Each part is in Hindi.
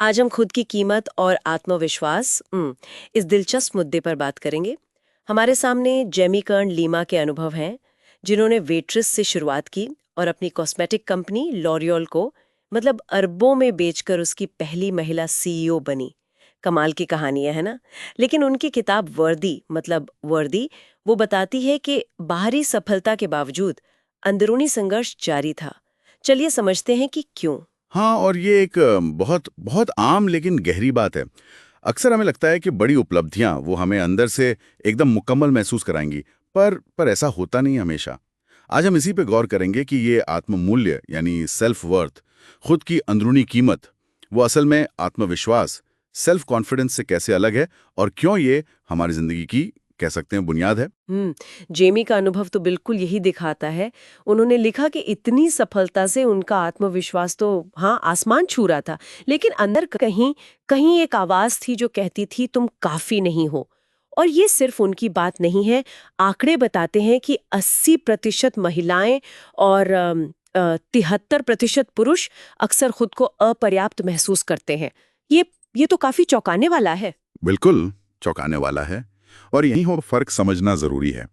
आज हम खुद की कीमत और आत्मविश्वास इस दिलचस्प मुद्दे पर बात करेंगे। हमारे सामने जेमी कर्न लीमा के अनुभव हैं, जिन्होंने वेट्रेस से शुरुआत की और अपनी कॉस्मेटिक कंपनी लॉरियल को मतलब अरबों में बेचकर उसकी पहली महिला सीईओ बनी। कमाल की कहानी है ना? लेकिन उनकी किताब वर्दी वो बताती है कि बाहरी सफलता के बावजूद अंदरूनी संघर्ष जारी था। चलिए समझते हैं कि क्यों। हाँ, और ये एक बहुत बहुत आम लेकिन गहरी बात है। अक्सर हमें लगता है कि बड़ी उपलब्धियां वो हमें अंदर से एकदम मुकम्मल महसूस कराएंगी, पर ऐसा होता नहीं हमेशा। आज हम इसी पे गौर करेंगे कि ये आत्ममूल्य यानी सेल्फ वर्थ, खुद की अंदरूनी कीमत, वो असल में आत्मविश्वास, सेल्फ कॉन्फिडेंस से कैसे अलग है और क्यों ये हमारी जिंदगी की कह सकते हैं बुनियाद है। जेमी का अनुभव तो बिल्कुल यही दिखाता है। उन्होंने लिखा कि इतनी सफलता से उनका आत्मविश्वास तो हाँ आसमान छू रहा था, लेकिन अंदर कहीं कहीं एक आवाज थी जो कहती थी तुम काफी नहीं हो। और ये सिर्फ उनकी बात नहीं है। आंकड़े बताते हैं कि 80% महिलाएं और 73% पुरुष अक्सर खुद को अपर्याप्त महसूस करते हैं। ये तो काफी चौंकाने वाला है। बिल्कुल चौंकाने वाला है, और यही हो फर्क समझना जरूरी है।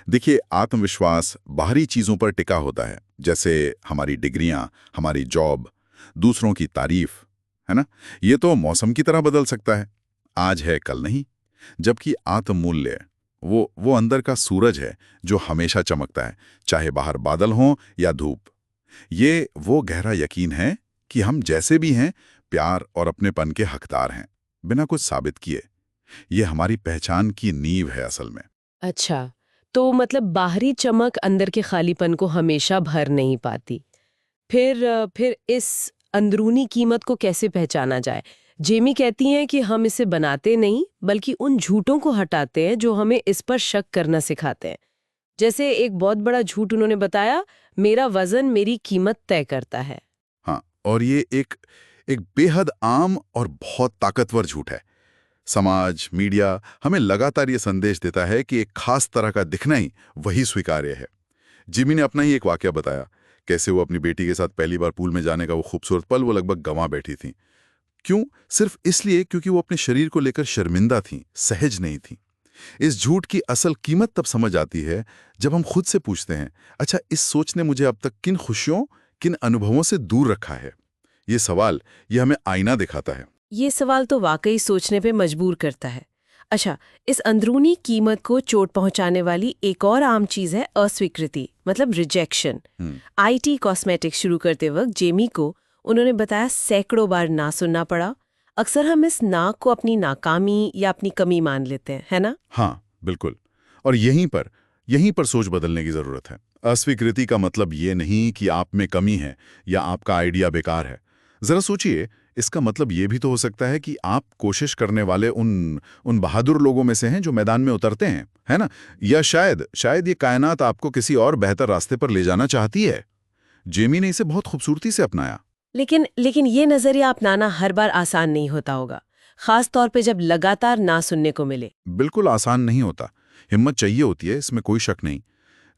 देखिए, आत्मविश्वास बाहरी चीजों पर टिका होता है, जैसे हमारी डिग्रियां, हमारी जॉब, दूसरों की तारीफ, है ना। ये तो मौसम की तरह बदल सकता है, आज है कल नहीं। जबकि आत्ममूल्य वो अंदर का सूरज है जो हमेशा चमकता है, चाहे बाहर बादल हों या धूप। ये वो गहरा यकीन है कि हम जैसे भी हैं प्यार और अपनेपन के हकदार हैं, बिना कुछ साबित किए। ये हमारी पहचान की नींव है असल में। अच्छा, तो मतलब बाहरी चमक अंदर के खालीपन को हमेशा भर नहीं पाती। फिर इस अंदरूनी कीमत को कैसे पहचाना जाए? जेमी कहती हैं कि हम इसे बनाते नहीं, बल्कि उन झूठों को हटाते हैं जो हमें इस पर शक करना सिखाते हैं। जैसे एक बहुत बड़ा झूठ उन्होंने बताया, मेरा वजन मेरी कीमत तय करता है। हाँ, और ये एक एक बेहद आम और बहुत ताकतवर झूठ है। समाज, मीडिया हमें लगातार ये संदेश देता है कि एक खास तरह का दिखना ही वही स्वीकार्य है। जिमी ने अपना ही एक वाकया बताया, कैसे वो अपनी बेटी के साथ पहली बार पूल में जाने का वो खूबसूरत पल वो लगभग गंवा बैठी थी। क्यों? सिर्फ इसलिए क्योंकि वो अपने शरीर को लेकर शर्मिंदा थी, सहज नहीं थी। इस झूठ की असल कीमत तब समझ आती है जब हम खुद से पूछते हैं, अच्छा, इस सोच ने मुझे अब तक किन खुशियों, किन अनुभवों से दूर रखा है। ये सवाल ये हमें आईना दिखाता है। ये सवाल तो वाकई सोचने पे मजबूर करता है। अच्छा, इस अंदरूनी कीमत को चोट पहुंचाने वाली एक और आम चीज है अस्वीकृति, मतलब रिजेक्शन। आईटी कॉस्मेटिक्स शुरू करते वक्त जेमी को उन्होंने बताया सैकड़ों बार ना सुनना पड़ा। अक्सर हम इस ना को अपनी नाकामी या अपनी कमी मान लेते हैं, है ना? हाँ, बिल्कुल। और यहीं पर सोच बदलने की जरूरत है। अस्वीकृति का मतलब ये नहीं कि आप में कमी है या आपका आइडिया बेकार है। जरा सोचिए, इसका मतलब ये भी तो हो सकता है कि आप कोशिश करने वाले उन उन बहादुर लोगों में से हैं जो मैदान में उतरते हैं, है ना। या शायद शायद ये कायनात आपको किसी और बेहतर रास्ते पर ले जाना चाहती है। जेमी ने इसे बहुत खूबसूरती से अपनाया। लेकिन ये नजरिया अपनाना हर बार आसान नहीं होता होगा, खास तौर पे जब लगातार ना सुनने को मिले। बिल्कुल आसान नहीं होता। हिम्मत चाहिए होती है, इसमें कोई शक नहीं।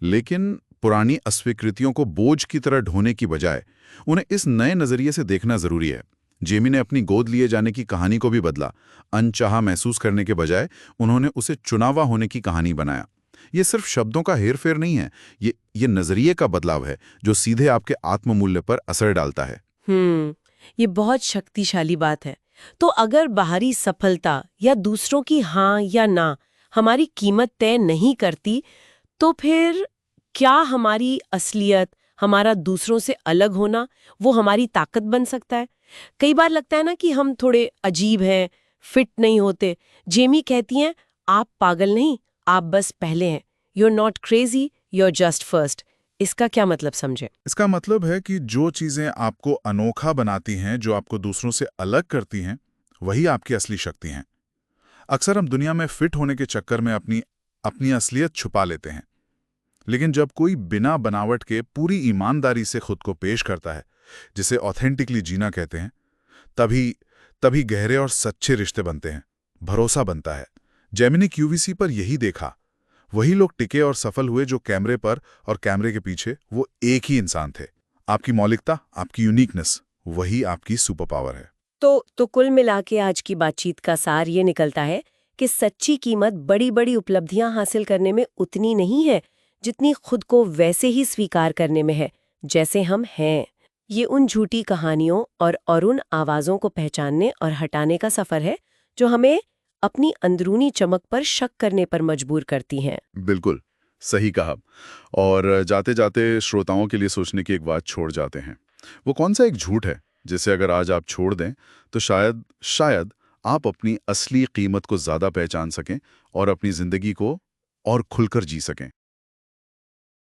लेकिन पुरानी अस्वीकृतियों को बोझ की तरह ढोने की बजाय उन्हें इस नए नजरिए से देखना जरूरी है। जेमी ने अपनी गोद लिए जाने की कहानी को भी बदला। अनचाहा महसूस करने के बजाय उन्होंने उसे चुनावा होने की कहानी बनाया। ये सिर्फ शब्दों का हेरफेर नहीं है, ये नजरिए का बदलाव है जो सीधे आपके आत्ममूल्य पर असर डालता है। ये बहुत शक्तिशाली बात है। तो अगर बाहरी सफलता या दूसरों की हाँ या ना हमारी कीमत तय नहीं करती, तो फिर क्या हमारी असलियत, हमारा दूसरों से अलग होना, वो हमारी ताकत बन सकता है? कई बार लगता है ना कि हम थोड़े अजीब हैं, फिट नहीं होते। जेमी कहती हैं, आप पागल नहीं, आप बस पहले हैं। You're not crazy, you're just first। इसका क्या मतलब समझे? इसका मतलब है कि जो चीजें आपको अनोखा बनाती हैं, जो आपको दूसरों से अलग करती हैं, वही आपकी असली शक्ति हैं। अक्सर हम दुनिया में फिट होने के चक्कर में अपनी अपनी असलियत छुपा लेते हैं। लेकिन जब कोई बिना बनावट के पूरी ईमानदारी से खुद को पेश करता है, जिसे ऑथेंटिकली जीना कहते हैं, तभी तभी गहरे और सच्चे रिश्ते बनते हैं, भरोसा बनता है। जेमिनी क्यूवीसी पर यही देखा। वही लोग टिके और सफल हुए जो कैमरे पर और कैमरे के पीछे वो एक ही इंसान थे। आपकी मौलिकता, आपकी यूनिकनेस, वही आपकी सुपर पावर है। तो कुल मिला के आज की बातचीत का सार ये निकलता है कि सच्ची कीमत बड़ी बड़ी उपलब्धियां हासिल करने में उतनी नहीं है जितनी खुद को वैसे ही स्वीकार करने में है जैसे हम हैं। ये उन झूठी कहानियों और उन आवाज़ों को पहचानने और हटाने का सफ़र है जो हमें अपनी अंदरूनी चमक पर शक करने पर मजबूर करती हैं। बिल्कुल सही कहा। और जाते जाते श्रोताओं के लिए सोचने की एक बात छोड़ जाते हैं। वो कौन सा एक झूठ है जिसे अगर आज आप छोड़ दें तो शायद आप अपनी असली कीमत को ज़्यादा पहचान सकें और अपनी ज़िंदगी को और खुलकर जी सकें।